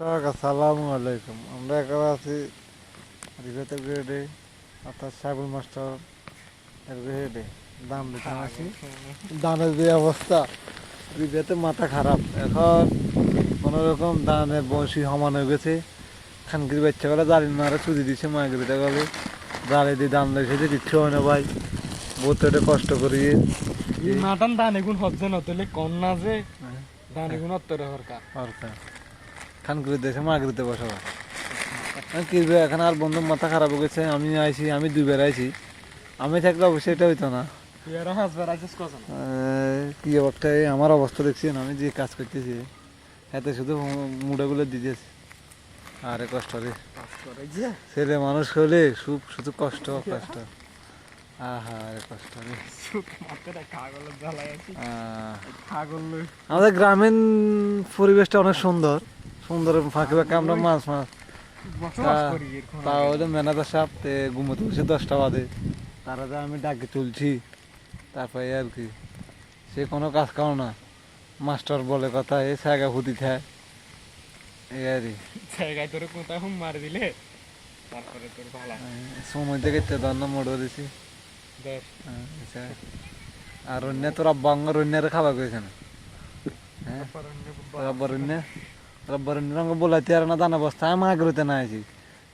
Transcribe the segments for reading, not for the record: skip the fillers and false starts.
আসসালামু আলাইকুম। আমরা এখন আছি রিভেতে গ্রেডে, অর্থাৎ সাইবুল মাস্টার এর গ্রেডে দান দিতে আসি। দানের যে অবস্থা, রিভেতে মাথা খারাপ। এখন কোনোরকম দানের বয়সী সমান হয়ে গেছে। খানকির বাচ্চাগুলো জালি মারে চুরি দিচ্ছে, মাগরিতে গেলে জালি দিয়ে দান লেগেছে, দিচ্ছে হয় না ভাই। বহুত এটা কষ্ট করি মাটান দান এগুন হচ্ছে না তাহলে কন্যা যে দান এগুন অত্তরে হরকার সরকার খানকির দেশে মাগরিতে বসবাস কি এখন আর বন্ধু মাথা খারাপ হয়ে গেছে। আমি আইছি, আমি দুইবার আইছি। আমি থাকলে অবশ্যই এটা হইতো না। তুই আরো হাসবার আছিস কত না কি অবস্থা, আমার অবস্থা দেখছি না, আমি যে কাজ করতেছি এতে শুধু মুড়াগুলো দিতেছি। আরে কষ্ট রে, কাজ করে যে ছেলে মানুষ হলে শুধু কষ্ট কষ্ট। আহা আরে কষ্ট রে। সুখ মাথাটা খাগল জ্বালাই আছি খাগল আমাদের গ্রামীণ পরিবেশটা অনেক সুন্দর সুন্দর। ফাঁকে ফাঁকে আমরা মাছ মাছ বসবাস করি এরকম তাহলে ম্যানেজার সাহেব ঘুমোতে বসে 10টা বাজে, তারা যে আমি ডাকে তুলছি। তারপরে আর কি, সে কোনো কাজ কাও না, মাস্টার বলে কথা, এই জায়গা ফুটি থাকে এই আর কি। জায়গায় তোর কোথাও হুম মার দিলে তারপরে তোর ভালো সময় থেকে ধন্য মোড়ো দিছি। দেখ আর অন্য তোর আব্বা অন্যের খাবার করেছে না। হ্যাঁ রব্বর রঙ বলাইতে আর না দানা বস্তা আমি আগ্রহতে না আছি।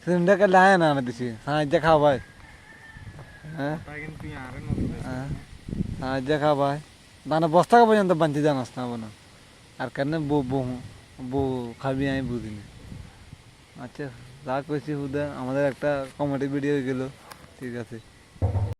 সেদিনটা কালে আয় না দিছি সাহায্য খাওয়াই। হ্যাঁ কিন্তু আরে নতুন সাহায্য খাওয়াই, দানা বস্তা পর্যন্ত বাঞ্চি জানাস না বোনা। আর কেন বউ খাবি আমি বুঝিনি। আচ্ছা যা কইছি হুদা, আমাদের একটা কমেডি ভিডিও হয়ে গেল। ঠিক আছে।